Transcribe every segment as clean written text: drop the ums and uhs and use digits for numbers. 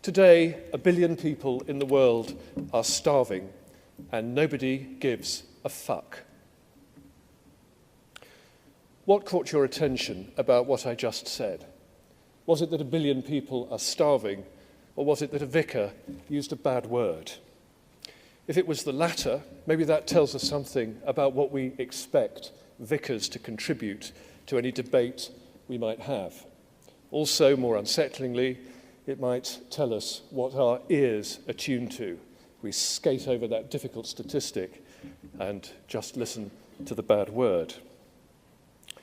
Today, 1 billion people in the world are starving, and nobody gives a fuck. What caught your attention about what I just said? Was it that 1 billion people are starving, or was it that a vicar used a bad word? If it was the latter, maybe that tells us something about what we expect vicars to contribute to any debate we might have. Also, more unsettlingly, it might tell us what our ears are tuned to. We skate over that difficult statistic and just listen to the bad word.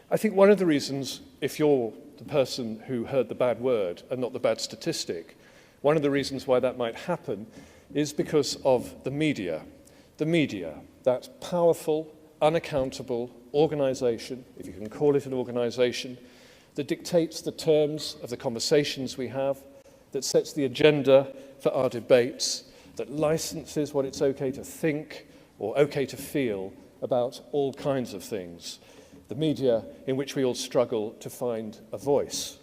I think one of the reasons, if you're the person who heard the bad word and not the bad statistic, one of the reasons why that might happen is because of the media. The media, that powerful, unaccountable organisation, if you can call it an organisation, that dictates the terms of the conversations we have, that sets the agenda for our debates, that licenses what it's okay to think or okay to feel about all kinds of things. The media in which we all struggle to find a voice.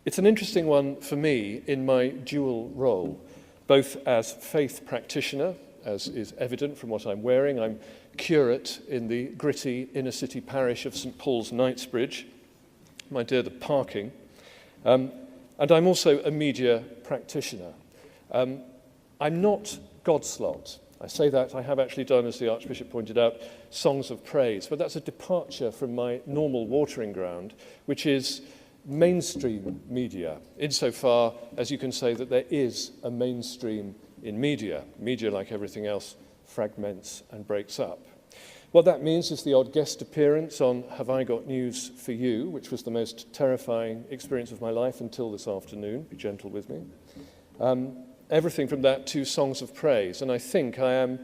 It's an interesting one for me in my dual role, both as faith practitioner, as is evident from what I'm wearing. I'm curate in the gritty inner city parish of St Paul's, Knightsbridge. My dear, the parking. And I'm also a media practitioner. I'm not Godslot. I say that, I have actually done, as the Archbishop pointed out, songs of praise, but that's a departure from my normal watering ground, which is mainstream media, insofar as you can say that there is a mainstream in media. Media, like everything else, fragments and breaks up. What that means is the odd guest appearance on Have I Got News for You, which was the most terrifying experience of my life until this afternoon. Be gentle with me. Everything from that to songs of praise. And I think I am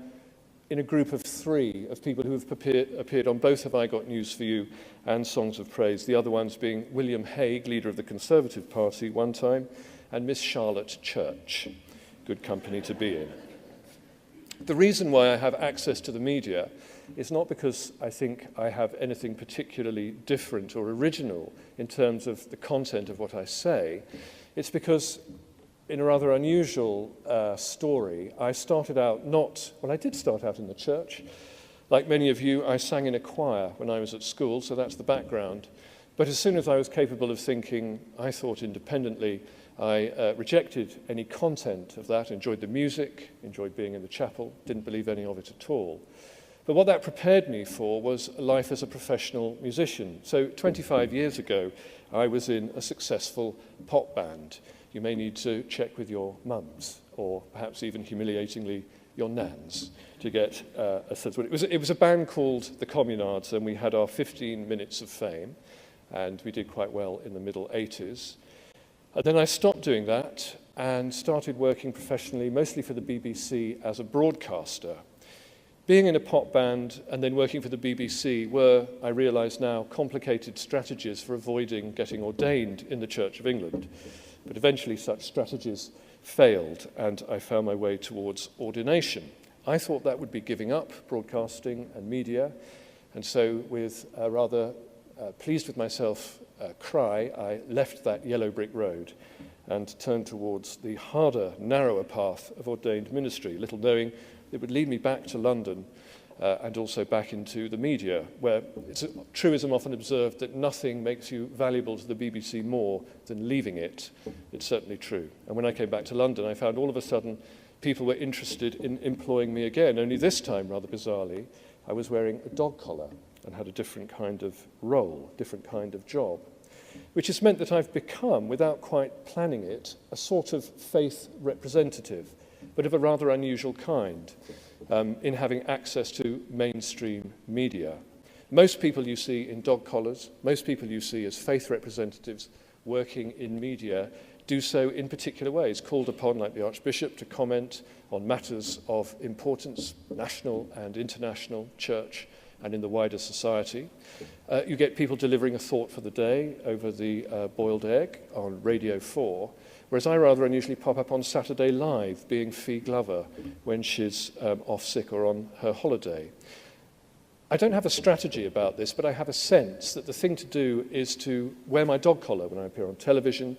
in a group of 3 of people who have appeared on both Have I Got News for You and Songs of Praise, the other ones being William Hague, leader of the Conservative Party one time, and Miss Charlotte Church. Good company to be in. The reason why I have access to the media is not because I think I have anything particularly different or original in terms of the content of what I say. It's because in a rather unusual story, I started out I did start out in the church. Like many of you, I sang in a choir when I was at school, so that's the background. But as soon as I was capable of thinking, I thought independently, I rejected any content of that, enjoyed the music, enjoyed being in the chapel, didn't believe any of it at all. But what that prepared me for was life as a professional musician. So 25 years ago, I was in a successful pop band. You may need to check with your mums, or perhaps even humiliatingly, your nans, to get a sense of it. It was a band called the Communards, and we had our 15 minutes of fame, and we did quite well in the middle 80s. And then I stopped doing that and started working professionally, mostly for the BBC as a broadcaster. Being in a pop band and then working for the BBC were, I realise now, complicated strategies for avoiding getting ordained in the Church of England. But eventually such strategies failed, and I found my way towards ordination. I thought that would be giving up broadcasting and media, and so with a rather pleased with myself cry, I left that yellow brick road and turned towards the harder, narrower path of ordained ministry, little knowing it would lead me back to London and also back into the media, where it's a truism often observed that nothing makes you valuable to the BBC more than leaving it. It's certainly true. And when I came back to London, I found all of a sudden people were interested in employing me again, only this time, rather bizarrely, I was wearing a dog collar and had a different kind of role, different kind of job, which has meant that I've become, without quite planning it, a sort of faith representative, but of a rather unusual kind, in having access to mainstream media. Most people you see in dog collars, most people you see as faith representatives working in media do so in particular ways, called upon, like the Archbishop, to comment on matters of importance, national and international, church, and in the wider society. You get people delivering a thought for the day over the boiled egg on Radio 4, whereas I rather unusually pop up on Saturday Live, being Fee Glover when she's off sick or on her holiday. I don't have a strategy about this, but I have a sense that the thing to do is to wear my dog collar when I appear on television,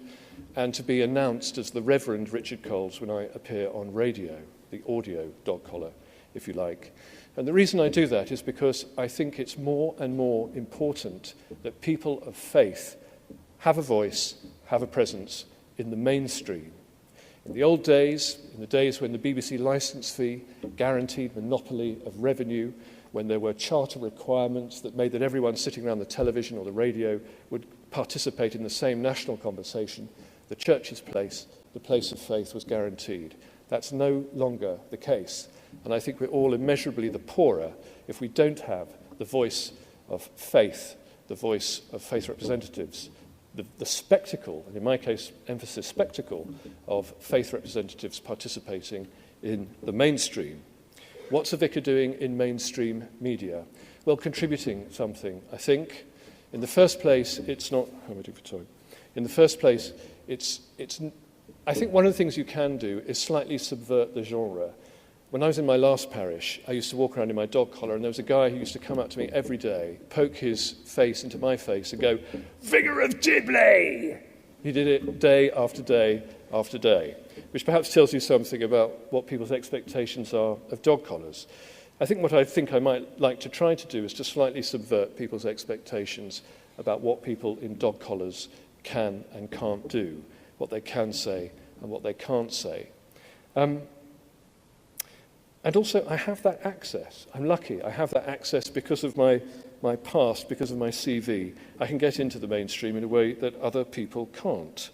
and to be announced as the Revd Richard Coles when I appear on radio, the audio dog collar, if you like. And the reason I do that is because I think it's more and more important that people of faith have a voice, have a presence in the mainstream. In the old days, in the days when the BBC licence fee guaranteed monopoly of revenue, when there were charter requirements that made that everyone sitting around the television or the radio would participate in the same national conversation, the church's place, the place of faith, was guaranteed. That's no longer the case. And I think we're all immeasurably the poorer if we don't have the voice of faith, the voice of faith representatives, the spectacle, and in my case, emphasis spectacle, of faith representatives participating in the mainstream. What's a vicar doing in mainstream media? Well, contributing something, I think. In the first place, it's not... How am I doing for time? In the first place, I think one of the things you can do is slightly subvert the genre. When I was in my last parish, I used to walk around in my dog collar, and there was a guy who used to come up to me every day, poke his face into my face and go, "Vicar of Dibley!" He did it day after day after day, which perhaps tells you something about what people's expectations are of dog collars. I think I might like to try to do is to slightly subvert people's expectations about what people in dog collars can and can't do, what they can say and what they can't say. And also, I have that access. I'm lucky. I have that access because of my past, because of my CV. I can get into the mainstream in a way that other people can't.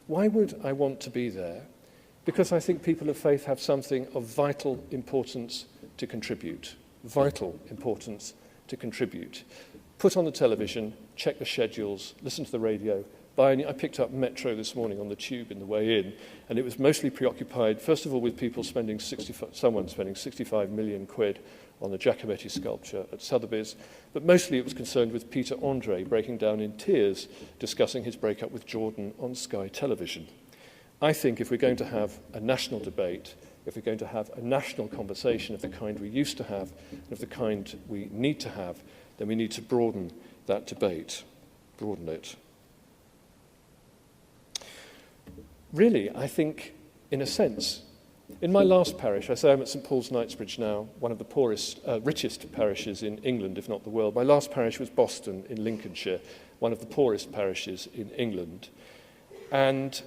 Why would I want to be there? Because I think people of faith have something of vital importance to contribute. Vital importance to contribute. Put on the television, check the schedules, listen to the radio. I picked up Metro this morning on the tube in the way in, and it was mostly preoccupied, first of all, with people someone spending 65 million quid on the Giacometti sculpture at Sotheby's, but mostly it was concerned with Peter Andre breaking down in tears, discussing his breakup with Jordan on Sky Television. I think if we're going to have a national debate, if we're going to have a national conversation of the kind we used to have, and of the kind we need to have, then we need to broaden that debate, broaden it. Really, I think, in a sense, in my last parish, I say I'm at St Paul's Knightsbridge now, one of the richest parishes in England, if not the world. My last parish was Boston in Lincolnshire, one of the poorest parishes in England. And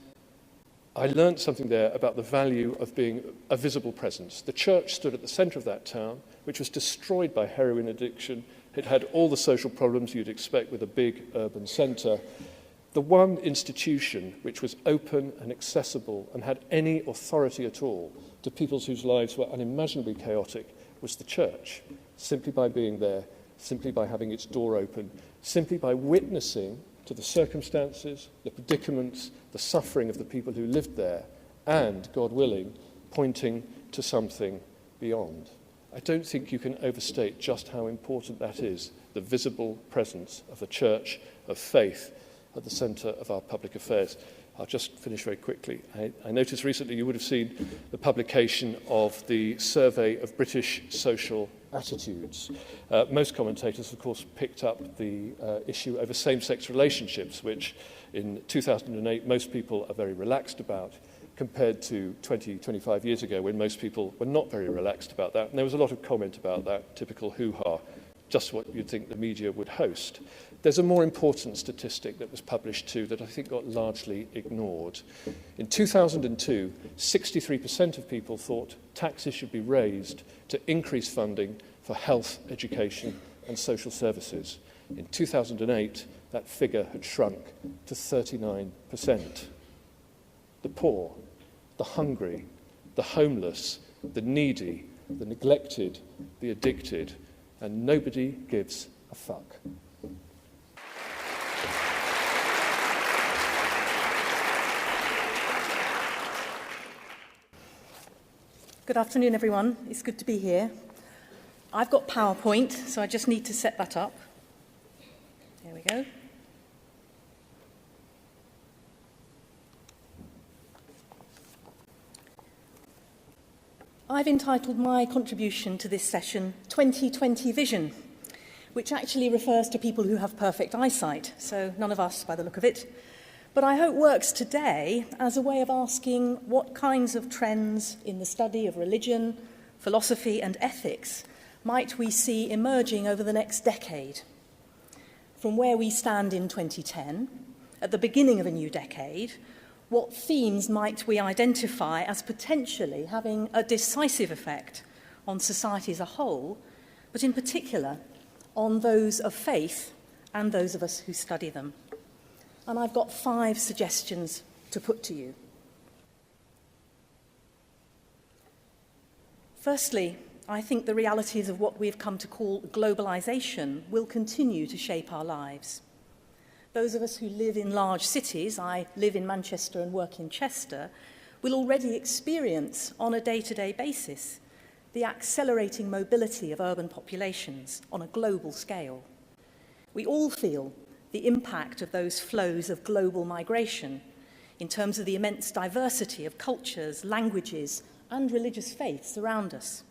I learnt something there about the value of being a visible presence. The church stood at the centre of that town, which was destroyed by heroin addiction. It had all the social problems you'd expect with a big urban centre. The one institution which was open and accessible and had any authority at all to people whose lives were unimaginably chaotic was the church, simply by being there, simply by having its door open, simply by witnessing to the circumstances, the predicaments, the suffering of the people who lived there, and, God willing, pointing to something beyond. I don't think you can overstate just how important that is, the visible presence of the church, of faith, at the centre of our public affairs. I'll just finish very quickly. I noticed recently you would have seen the publication of the survey of British social attitudes. Most commentators, of course, picked up the issue over same-sex relationships, which in 2008 most people are very relaxed about, compared to 20, 25 years ago when most people were not very relaxed about that. And there was a lot of comment about that, typical hoo-ha, just what you'd think the media would host. There's a more important statistic that was published too that I think got largely ignored. In 2002, 63% of people thought taxes should be raised to increase funding for health, education and social services. In 2008, that figure had shrunk to 39%. The poor, the hungry, the homeless, the needy, the neglected, the addicted, and nobody gives a fuck. Good afternoon, everyone. It's good to be here. I've got PowerPoint, so I just need to set that up. There we go. I've entitled my contribution to this session 2020 Vision, which actually refers to people who have perfect eyesight, so none of us by the look of it. but I hope works today as a way of asking what kinds of trends in the study of religion, philosophy and ethics might we see emerging over the next decade. From where we stand in 2010, at the beginning of a new decade, what themes might we identify as potentially having a decisive effect on society as a whole, but in particular on those of faith and those of us who study them. And I've got 5 suggestions to put to you. Firstly, I think the realities of what we've come to call globalization will continue to shape our lives. Those of us who live in large cities, I live in Manchester and work in Chester, will already experience on a day-to-day basis the accelerating mobility of urban populations on a global scale. We all feel the impact of those flows of global migration in terms of the immense diversity of cultures, languages, and religious faiths around us.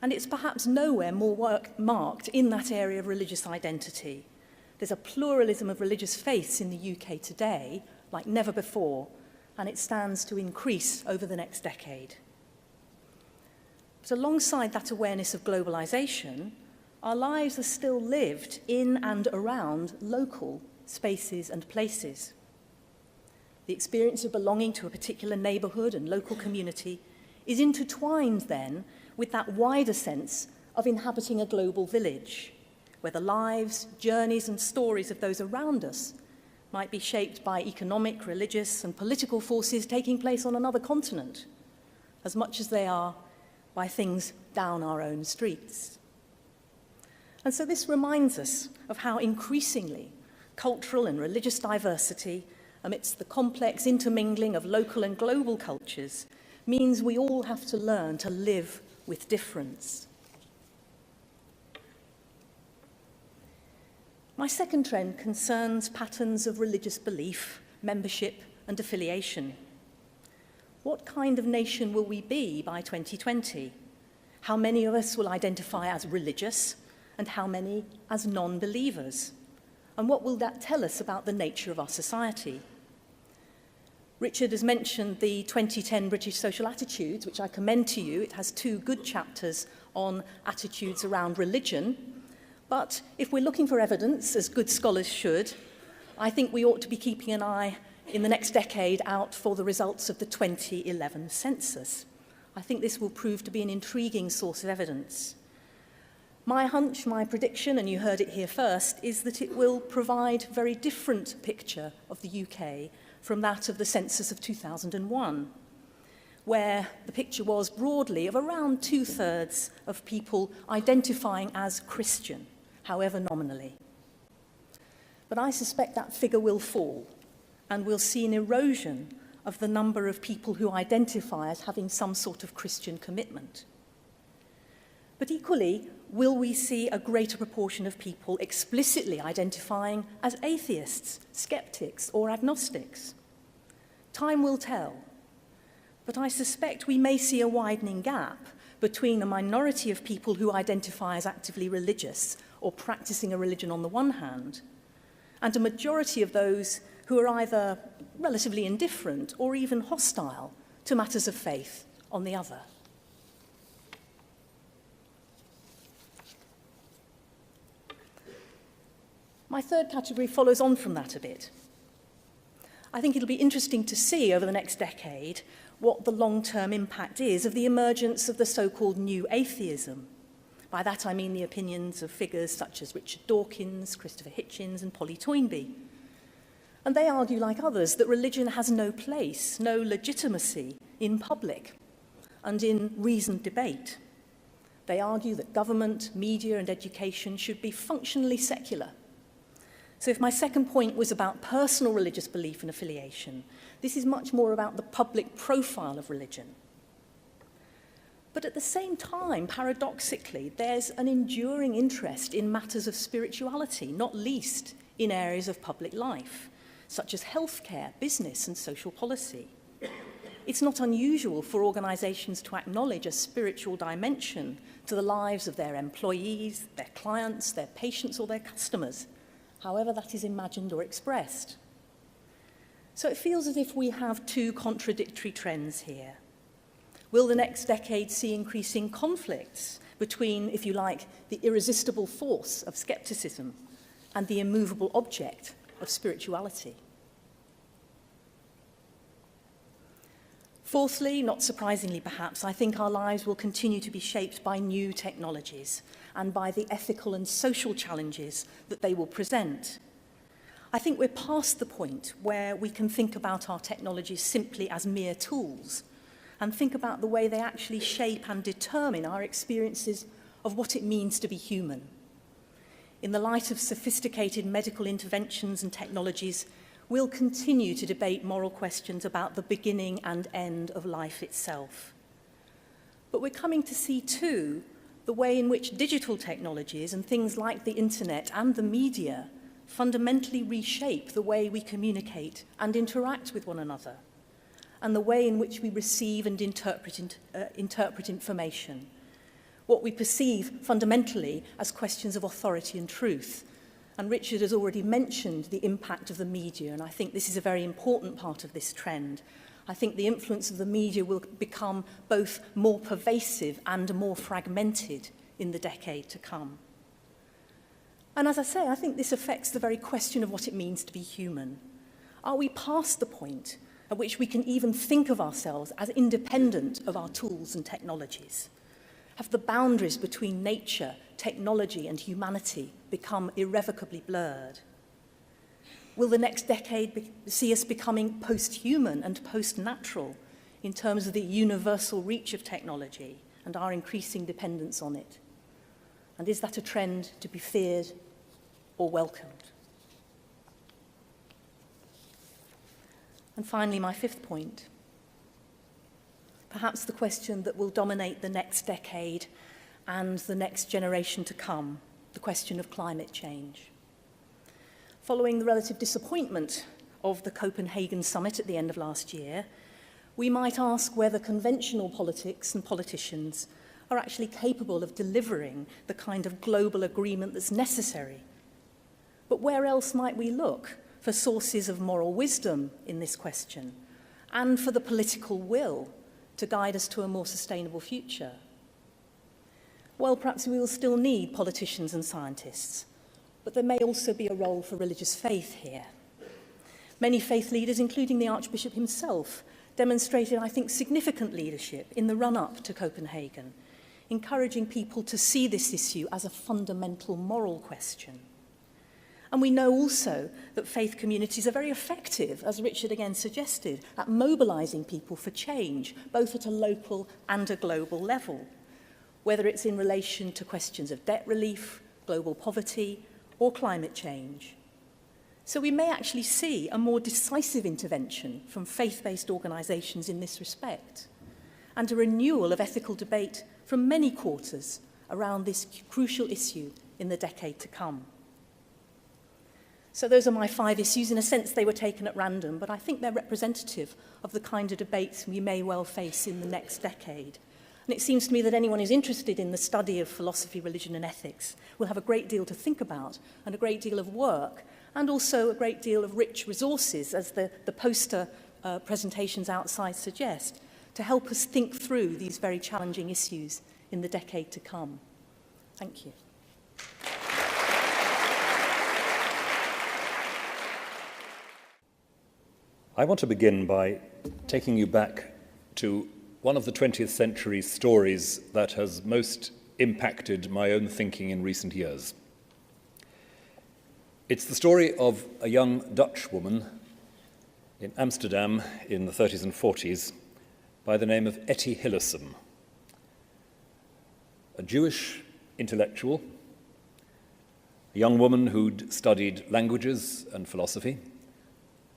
And it's perhaps nowhere more marked in that area of religious identity. There's a pluralism of religious faiths in the UK today, like never before, and it stands to increase over the next decade. But alongside that awareness of globalization, our lives are still lived in and around local spaces and places. The experience of belonging to a particular neighbourhood and local community is intertwined then with that wider sense of inhabiting a global village, where the lives, journeys and stories of those around us might be shaped by economic, religious and political forces taking place on another continent, as much as they are by things down our own streets. And so this reminds us of how increasingly cultural and religious diversity amidst the complex intermingling of local and global cultures means we all have to learn to live with difference. My second trend concerns patterns of religious belief, membership and affiliation. What kind of nation will we be by 2020? How many of us will identify as religious and how many as non-believers? And what will that tell us about the nature of our society? Richard has mentioned the 2010 British Social Attitudes, which I commend to you. It has 2 good chapters on attitudes around religion. But if we're looking for evidence, as good scholars should, I think we ought to be keeping an eye in the next decade out for the results of the 2011 census. I think this will prove to be an intriguing source of evidence. My hunch, my prediction, and you heard it here first, is that it will provide a very different picture of the UK from that of the census of 2001, where the picture was broadly of around 2/3 of people identifying as Christian, however nominally. But I suspect that figure will fall, and we'll see an erosion of the number of people who identify as having some sort of Christian commitment. But equally, will we see a greater proportion of people explicitly identifying as atheists, skeptics, or agnostics? Time will tell, but I suspect we may see a widening gap between a minority of people who identify as actively religious or practicing a religion on the one hand, and a majority of those who are either relatively indifferent or even hostile to matters of faith on the other. My third category follows on from that a bit. I think it'll be interesting to see over the next decade what the long-term impact is of the emergence of the so-called new atheism. By that I mean the opinions of figures such as Richard Dawkins, Christopher Hitchens and Polly Toynbee. And they argue, like others, that religion has no place, no legitimacy in public and in reasoned debate. They argue that government, media and education should be functionally secular. So if my second point was about personal religious belief and affiliation, this is much more about the public profile of religion. But at the same time, paradoxically, there's an enduring interest in matters of spirituality, not least in areas of public life, such as healthcare, business and social policy. It's not unusual for organisations to acknowledge a spiritual dimension to the lives of their employees, their clients, their patients or their customers, however that is imagined or expressed. So it feels as if we have two contradictory trends here. Will the next decade see increasing conflicts between, if you like, the irresistible force of skepticism and the immovable object of spirituality? Fourthly, not surprisingly perhaps, I think our lives will continue to be shaped by new technologies and by the ethical and social challenges that they will present. I think we're past the point where we can think about our technologies simply as mere tools and think about the way they actually shape and determine our experiences of what it means to be human. In the light of sophisticated medical interventions and technologies, we'll continue to debate moral questions about the beginning and end of life itself. But we're coming to see, too, the way in which digital technologies and things like the internet and the media fundamentally reshape the way we communicate and interact with one another, and the way in which we receive and interpret information, what we perceive fundamentally as questions of authority and truth. And Richard has already mentioned the impact of the media, and I think this is a very important part of this trend. I think the influence of the media will become both more pervasive and more fragmented in the decade to come. And as I say, I think this affects the very question of what it means to be human. Are we past the point at which we can even think of ourselves as independent of our tools and technologies? Have the boundaries between nature, technology, and humanity become irrevocably blurred? Will the next decade see us becoming post-human and post-natural in terms of the universal reach of technology and our increasing dependence on it? And is that a trend to be feared or welcomed? And finally, my fifth point. Perhaps the question that will dominate the next decade and the next generation to come, the question of climate change. Following the relative disappointment of the Copenhagen summit at the end of last year, we might ask whether conventional politics and politicians are actually capable of delivering the kind of global agreement that's necessary. But where else might we look for sources of moral wisdom in this question and for the political will to guide us to a more sustainable future? Well, perhaps we will still need politicians and scientists, but there may also be a role for religious faith here. Many faith leaders, including the Archbishop himself, demonstrated, I think, significant leadership in the run-up to Copenhagen, encouraging people to see this issue as a fundamental moral question. And we know also that faith communities are very effective, as Richard again suggested, at mobilizing people for change, both at a local and a global level, whether it's in relation to questions of debt relief, global poverty, or climate change. So we may actually see a more decisive intervention from faith-based organizations in this respect, and a renewal of ethical debate from many quarters around this crucial issue in the decade to come. So those are my 5 issues. In a sense, they were taken at random, but I think they're representative of the kind of debates we may well face in the next decade. And it seems to me that anyone who's interested in the study of philosophy, religion, and ethics will have a great deal to think about and a great deal of work, and also a great deal of rich resources, as the poster presentations outside suggest, to help us think through these very challenging issues in the decade to come. Thank you. I want to begin by taking you back to one of the 20th century stories that has most impacted my own thinking in recent years. It's the story of a young Dutch woman in Amsterdam in the 30s and 40s by the name of Ettie Hillerson, a Jewish intellectual, a young woman who'd studied languages and philosophy,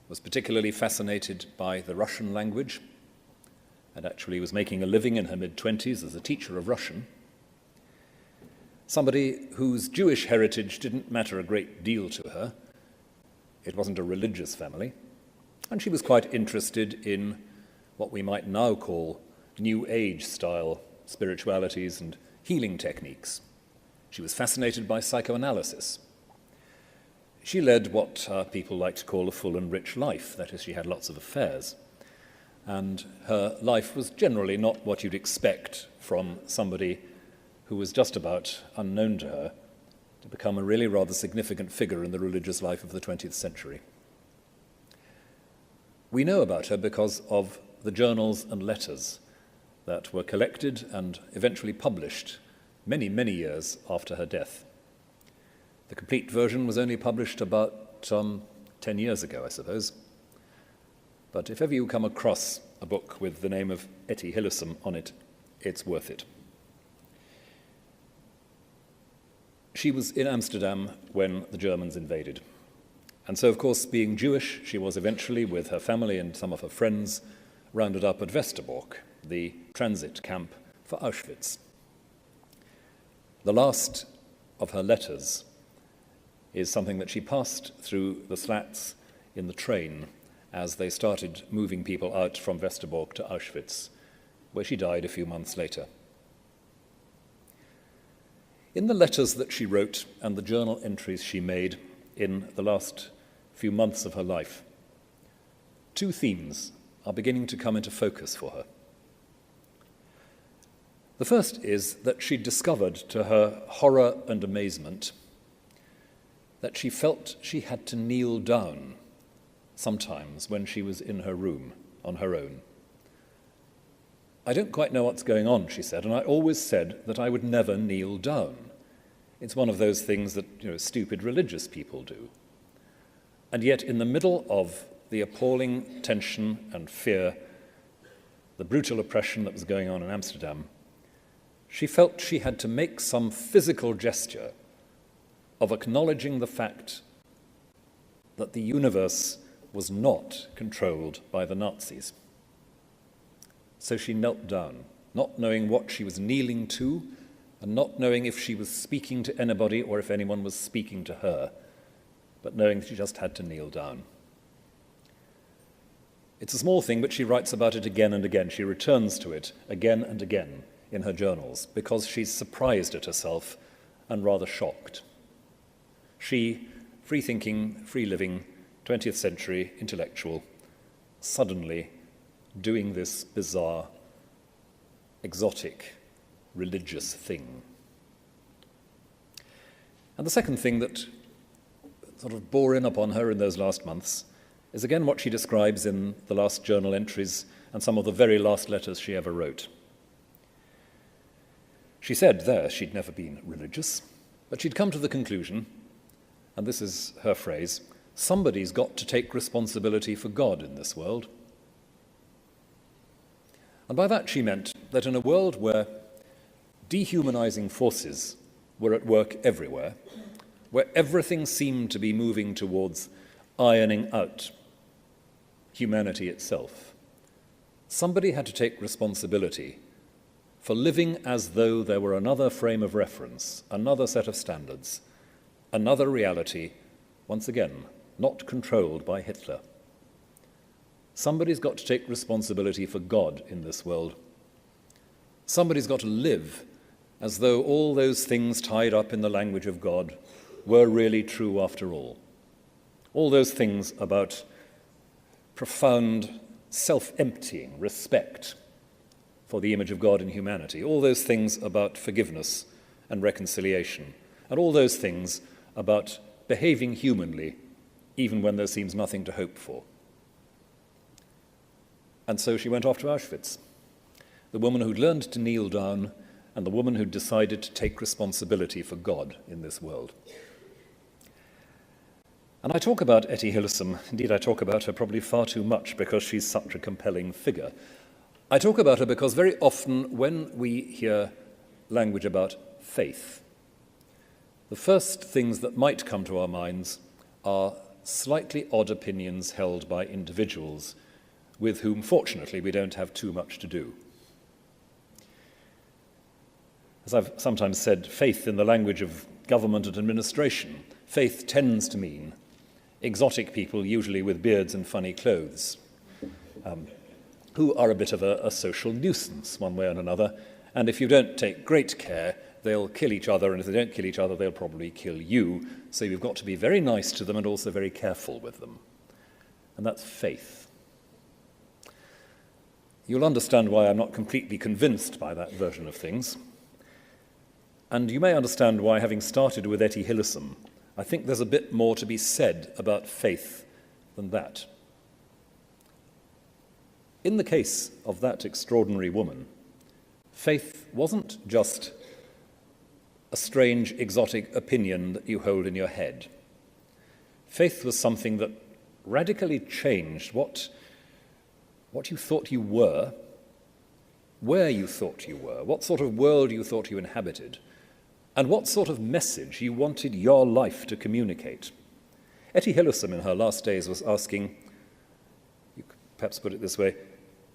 was particularly fascinated by the Russian language, and actually was making a living in her mid-20s as a teacher of Russian. Somebody whose Jewish heritage didn't matter a great deal to her. It wasn't a religious family, and she was quite interested in what we might now call New Age-style spiritualities and healing techniques. She was fascinated by psychoanalysis. She led what people like to call a full and rich life. That is, she had lots of affairs. And her life was generally not what you'd expect from somebody who was just about unknown to her to become a really rather significant figure in the religious life of the 20th century. We know about her because of the journals and letters that were collected and eventually published many, many years after her death. The complete version was only published about 10 years ago, I suppose. But if ever you come across a book with the name of Ettie Hillerson on it, it's worth it. She was in Amsterdam when the Germans invaded. And so, of course, being Jewish, she was eventually, with her family and some of her friends, rounded up at Westerbork, the transit camp for Auschwitz. The last of her letters is something that she passed through the slats in the train as they started moving people out from Westerbork to Auschwitz, where she died a few months later. In the letters that she wrote and the journal entries she made in the last few months of her life, two themes are beginning to come into focus for her. The first is that she discovered, to her horror and amazement, that she felt she had to kneel down sometimes when she was in her room on her own. I don't quite know what's going on, she said, and I always said that I would never kneel down. It's one of those things that, stupid religious people do. And yet, in the middle of the appalling tension and fear, the brutal oppression that was going on in Amsterdam, she felt she had to make some physical gesture of acknowledging the fact that the universe was not controlled by the Nazis. So she knelt down, not knowing what she was kneeling to, and not knowing if she was speaking to anybody or if anyone was speaking to her, but knowing that she just had to kneel down. It's a small thing, but she writes about it again and again. She returns to it again and again in her journals because she's surprised at herself and rather shocked. She, free-thinking, free-living, 20th century intellectual, suddenly doing this bizarre, exotic, religious thing. And the second thing that sort of bore in upon her in those last months is again what she describes in the last journal entries and some of the very last letters she ever wrote. She said there she'd never been religious, but she'd come to the conclusion, and this is her phrase, somebody's got to take responsibility for God in this world. And by that she meant that in a world where dehumanizing forces were at work everywhere, where everything seemed to be moving towards ironing out humanity itself, somebody had to take responsibility for living as though there were another frame of reference, another set of standards, another reality, once again, not controlled by Hitler. Somebody's got to take responsibility for God in this world. Somebody's got to live as though all those things tied up in the language of God were really true after all. All those things about profound self-emptying respect for the image of God in humanity, all those things about forgiveness and reconciliation, and all those things about behaving humanly even when there seems nothing to hope for. And so she went off to Auschwitz, the woman who'd learned to kneel down and the woman who'd decided to take responsibility for God in this world. And I talk about Ettie Hillerson, indeed I talk about her probably far too much because she's such a compelling figure. I talk about her because very often when we hear language about faith, the first things that might come to our minds are slightly odd opinions held by individuals with whom, fortunately, we don't have too much to do. As I've sometimes said, faith in the language of government and administration, faith tends to mean exotic people, usually with beards and funny clothes, who are a bit of a social nuisance one way or another, and if you don't take great care, they'll kill each other, and if they don't kill each other, they'll probably kill you. So you've got to be very nice to them and also very careful with them. And that's faith. You'll understand why I'm not completely convinced by that version of things. And you may understand why, having started with Ettie Hillerson, I think there's a bit more to be said about faith than that. In the case of that extraordinary woman, faith wasn't just a strange, exotic opinion that you hold in your head. Faith was something that radically changed what you thought you were, where you thought you were, what sort of world you thought you inhabited, and what sort of message you wanted your life to communicate. Ettie Hillerson in her last days was asking, you could perhaps put it this way,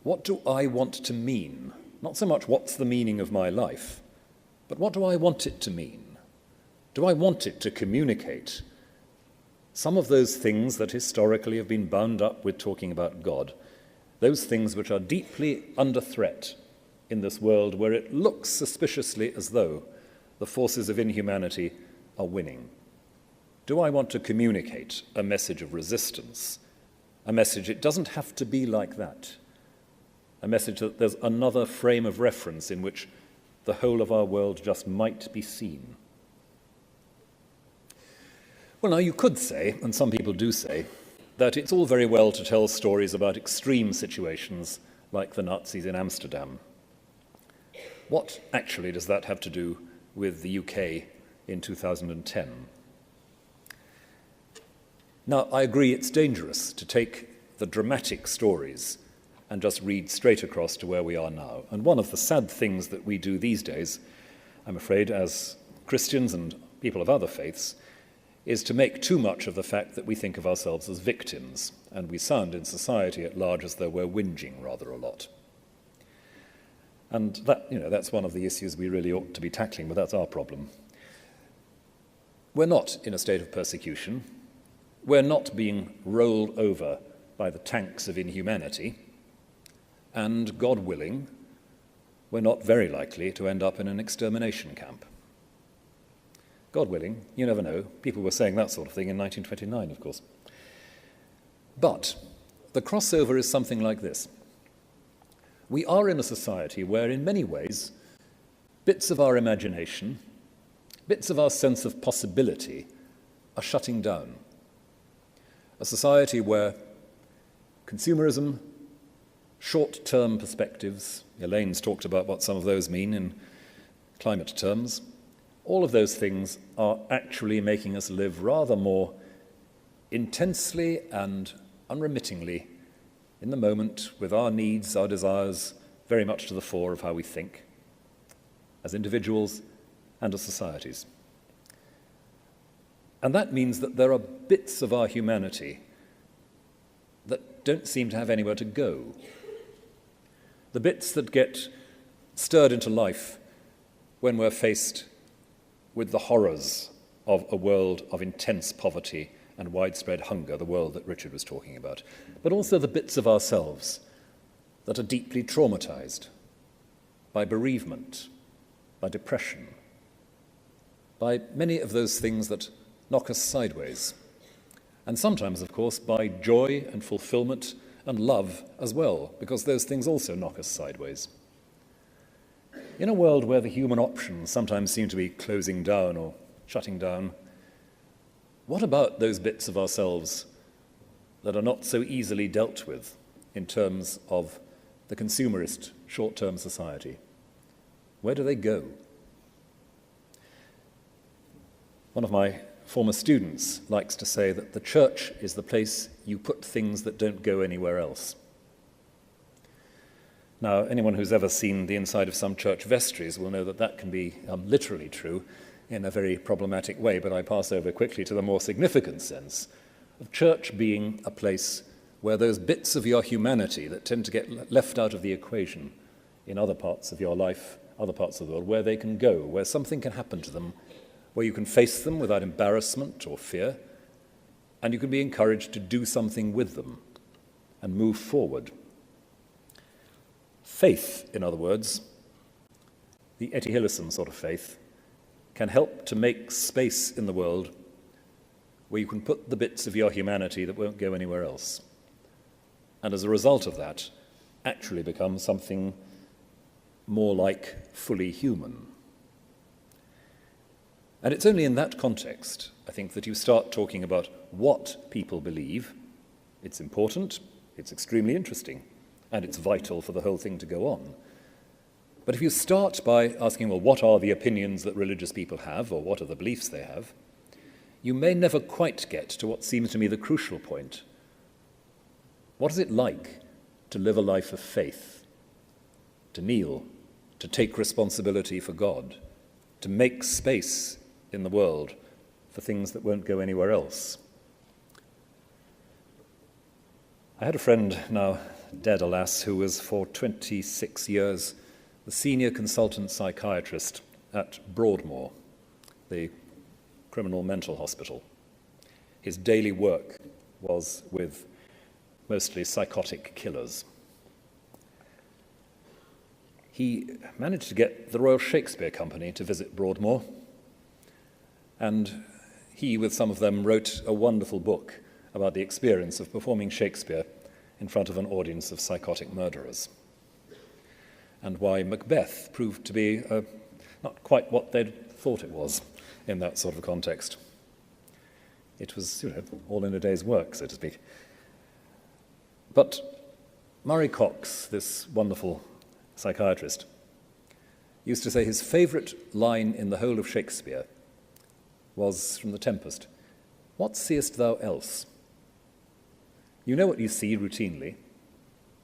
what do I want to mean? Not so much what's the meaning of my life, but what do I want it to mean? Do I want it to communicate some of those things that historically have been bound up with talking about God, those things which are deeply under threat in this world where it looks suspiciously as though the forces of inhumanity are winning? Do I want to communicate a message of resistance, a message it doesn't have to be like that, a message that there's another frame of reference in which the whole of our world just might be seen? Well, now you could say, and some people do say, that it's all very well to tell stories about extreme situations like the Nazis in Amsterdam. What actually does that have to do with the UK in 2010? Now, I agree it's dangerous to take the dramatic stories and just read straight across to where we are now. And one of the sad things that we do these days, I'm afraid, as Christians and people of other faiths, is to make too much of the fact that we think of ourselves as victims, and we sound in society at large as though we're whinging rather a lot. And that, that's one of the issues we really ought to be tackling, but that's our problem. We're not in a state of persecution. We're not being rolled over by the tanks of inhumanity. And, God willing, we're not very likely to end up in an extermination camp. God willing, you never know. People were saying that sort of thing in 1929, of course. But the crossover is something like this. We are in a society where, in many ways, bits of our imagination, bits of our sense of possibility are shutting down. A society where consumerism, short-term perspectives, Elaine's talked about what some of those mean in climate terms, all of those things are actually making us live rather more intensely and unremittingly in the moment, with our needs, our desires very much to the fore of how we think, as individuals and as societies. And that means that there are bits of our humanity that don't seem to have anywhere to go. The bits that get stirred into life when we're faced with the horrors of a world of intense poverty and widespread hunger, the world that Richard was talking about, but also the bits of ourselves that are deeply traumatized by bereavement, by depression, by many of those things that knock us sideways, and sometimes, of course, by joy and fulfillment and love as well, because those things also knock us sideways. In a world where the human options sometimes seem to be closing down or shutting down, what about those bits of ourselves that are not so easily dealt with in terms of the consumerist short-term society? Where do they go? One of my former students likes to say that the church is the place you put things that don't go anywhere else. Now, anyone who's ever seen the inside of some church vestries will know that that can be literally true in a very problematic way, but I pass over quickly to the more significant sense of church being a place where those bits of your humanity that tend to get left out of the equation in other parts of your life, other parts of the world, where they can go, where something can happen to them, where you can face them without embarrassment or fear, and you can be encouraged to do something with them and move forward. Faith, in other words, the Ettie Hillerson sort of faith, can help to make space in the world where you can put the bits of your humanity that won't go anywhere else. And as a result of that, actually become something more like fully human. And it's only in that context, I think, that you start talking about what people believe. It's important, it's extremely interesting, and it's vital for the whole thing to go on. But if you start by asking, well, what are the opinions that religious people have, or what are the beliefs they have, you may never quite get to what seems to me the crucial point. What is it like to live a life of faith, to kneel, to take responsibility for God, to make space in the world for things that won't go anywhere else? I had a friend, now dead alas, who was for 26 years the senior consultant psychiatrist at Broadmoor, the criminal mental hospital. His daily work was with mostly psychotic killers. He managed to get the Royal Shakespeare Company to visit Broadmoor, and he, with some of them, wrote a wonderful book about the experience of performing Shakespeare in front of an audience of psychotic murderers, and why Macbeth proved to be not quite what they'd thought it was in that sort of context. It was, all in a day's work, so to speak. But Murray Cox, this wonderful psychiatrist, used to say his favourite line in the whole of Shakespeare was from The Tempest: "What seest thou else?" You know what you see routinely,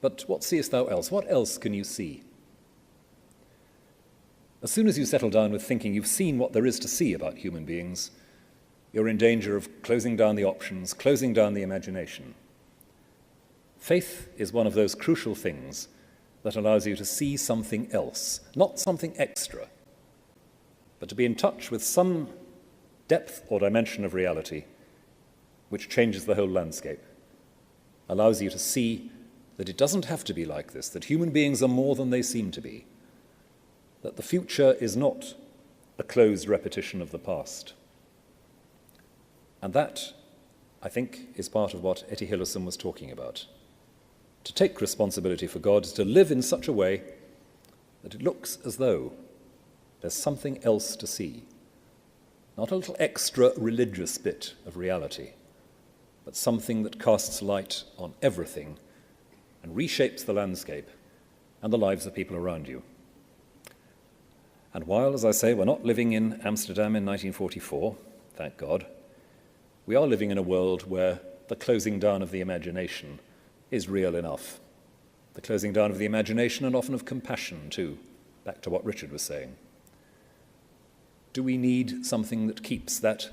but what seest thou else? What else can you see? As soon as you settle down with thinking you've seen what there is to see about human beings, you're in danger of closing down the options, closing down the imagination. Faith is one of those crucial things that allows you to see something else, not something extra, but to be in touch with some depth or dimension of reality which changes the whole landscape, allows you to see that it doesn't have to be like this, that human beings are more than they seem to be, that the future is not a closed repetition of the past. And that, I think, is part of what Ettie Hillerson was talking about. To take responsibility for God is to live in such a way that it looks as though there's something else to see. Not a little extra religious bit of reality, but something that casts light on everything and reshapes the landscape and the lives of people around you. And while, as I say, we're not living in Amsterdam in 1944, thank God, we are living in a world where the closing down of the imagination is real enough. The closing down of the imagination, and often of compassion too, back to what Richard was saying. Do we need something that keeps that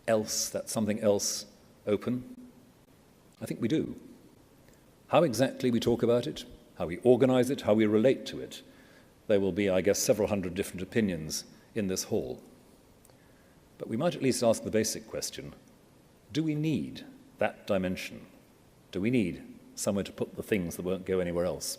something else open? I think we do. How exactly we talk about it, how we organize it, how we relate to it, there will be, I guess, several hundred different opinions in this hall. But we might at least ask the basic question: do we need that dimension? Do we need somewhere to put the things that won't go anywhere else?